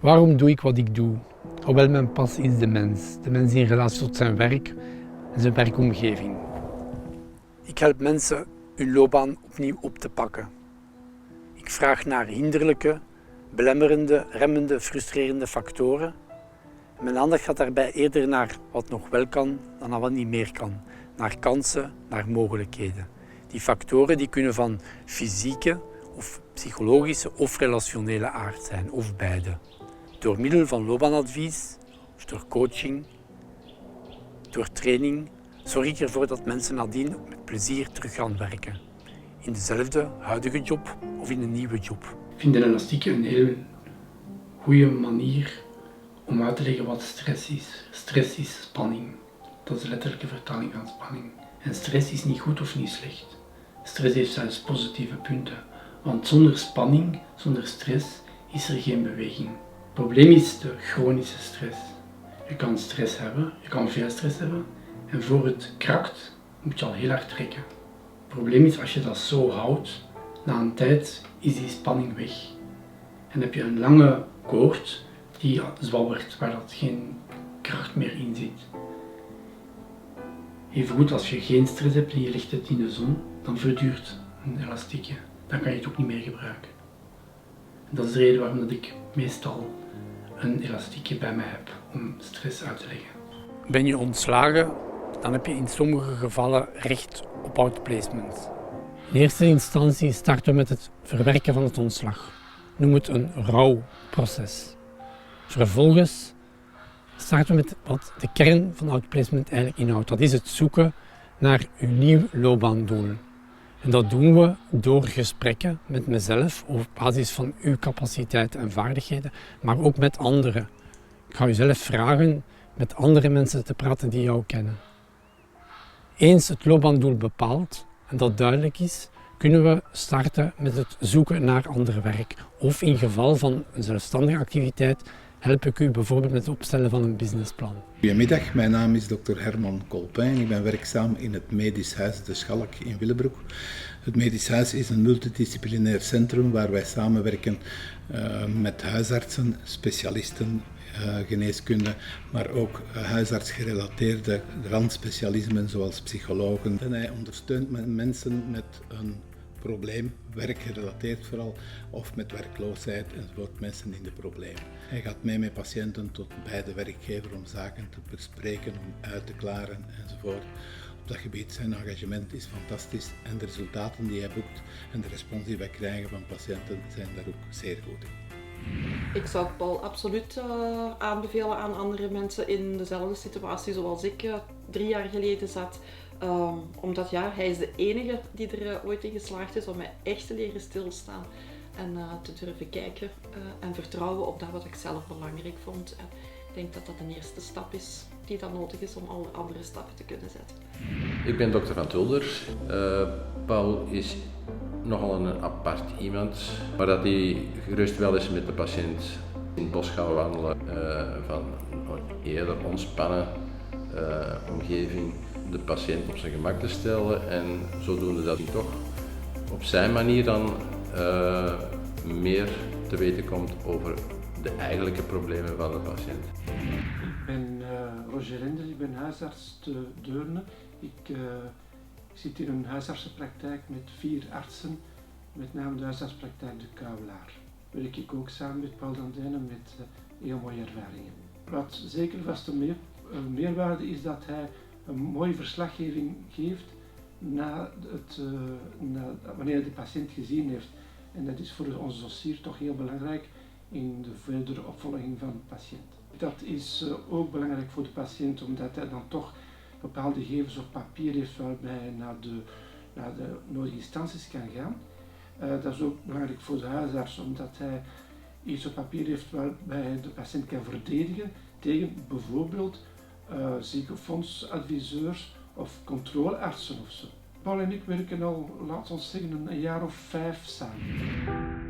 Waarom doe ik wat ik doe? Wel, mijn passie is de mens. De mens in relatie tot zijn werk en zijn werkomgeving. Ik help mensen hun loopbaan opnieuw op te pakken. Ik vraag naar hinderlijke, belemmerende, remmende, frustrerende factoren. Mijn aandacht gaat daarbij eerder naar wat nog wel kan dan naar wat niet meer kan. Naar kansen, naar mogelijkheden. Die factoren die kunnen van fysieke of psychologische of relationele aard zijn, of beide. Door middel van loopbaanadvies, of door coaching, door training, zorg ik ervoor dat mensen nadien met plezier terug gaan werken. In dezelfde huidige job of in een nieuwe job. Ik vind de elastiek een heel goede manier om uit te leggen wat stress is. Stress is spanning. Dat is de letterlijke vertaling van spanning. En stress is niet goed of niet slecht. Stress heeft zelfs positieve punten. Want zonder spanning, zonder stress, is er geen beweging. Het probleem is de chronische stress. Je kan stress hebben, je kan veel stress hebben. En voor het krakt, moet je al heel hard trekken. Het probleem is, als je dat zo houdt, na een tijd is die spanning weg. En heb je een lange koord die zwabbert, waar dat geen kracht meer in zit. Evengoed, als je geen stress hebt en je legt het in de zon, dan verduurt een elastiekje. Dan kan je het ook niet meer gebruiken. En dat is de reden waarom dat ik meestal een elastiekje bij mij heb om stress uit te leggen. Ben je ontslagen, dan heb je in sommige gevallen recht op outplacement. In eerste instantie starten we met het verwerken van het ontslag. Noem het een rouwproces. Vervolgens starten we met wat de kern van outplacement eigenlijk inhoudt. Dat is het zoeken naar uw nieuw loopbaandoel. En dat doen we door gesprekken met mezelf op basis van uw capaciteiten en vaardigheden, maar ook met anderen. Ik ga u zelf vragen met andere mensen te praten die jou kennen. Eens het loopbaandoel bepaald en dat duidelijk is, kunnen we starten met het zoeken naar ander werk. Of in geval van een zelfstandige activiteit help ik u bijvoorbeeld met het opstellen van een businessplan. Goedemiddag, mijn naam is Dr. Herman Kolpijn. Ik ben werkzaam in het Medisch Huis De Schalk in Willebroek. Het Medisch Huis is een multidisciplinair centrum waar wij samenwerken met huisartsen, specialisten, geneeskunde, maar ook huisartsgerelateerde randspecialismen zoals psychologen. En hij ondersteunt mensen met een probleem, werkgerelateerd vooral, of met werkloosheid enzovoort, mensen in de problemen. Hij gaat mee met patiënten tot bij de werkgever om zaken te bespreken, om uit te klaren enzovoort. Op dat gebied zijn engagement is fantastisch en de resultaten die hij boekt en de respons die wij krijgen van patiënten zijn daar ook zeer goed in. Ik zou Paul absoluut aanbevelen aan andere mensen in dezelfde situatie zoals ik 3 jaar geleden zat. Omdat ja, hij is de enige die er ooit in geslaagd is om mij echt te leren stilstaan en te durven kijken en vertrouwen op dat wat ik zelf belangrijk vond. En ik denk dat dat een eerste stap is die dan nodig is om alle andere stappen te kunnen zetten. Ik ben dokter Van Tulder. Paul is nogal een apart iemand, maar dat hij gerust wel eens met de patiënt in het bos gaan wandelen, van een eerder ontspannen omgeving de patiënt op zijn gemak te stellen en zodoende dat hij toch op zijn manier dan meer te weten komt over de eigenlijke problemen van de patiënt. Ik ben Roger Renders, ik ben huisarts te Deurne. Ik zit in een huisartsenpraktijk met 4 artsen, met name de huisartspraktijk De Kouwelaar. Werk ik ook samen met Paul Dandijnen met heel mooie ervaringen. Wat zeker vast een meerwaarde is dat hij een mooie verslaggeving geeft wanneer hij de patiënt gezien heeft. En dat is voor ons dossier toch heel belangrijk in de verdere opvolging van de patiënt. Dat is ook belangrijk voor de patiënt omdat hij dan toch bepaalde gegevens op papier heeft waarbij hij naar de nodige instanties kan gaan. Dat is ook belangrijk voor de huisarts omdat hij iets op papier heeft waarbij hij de patiënt kan verdedigen tegen bijvoorbeeld ziekenfondsadviseurs of controleartsen of zo. Paul en ik werken al, laten we zeggen, een jaar of 5 samen.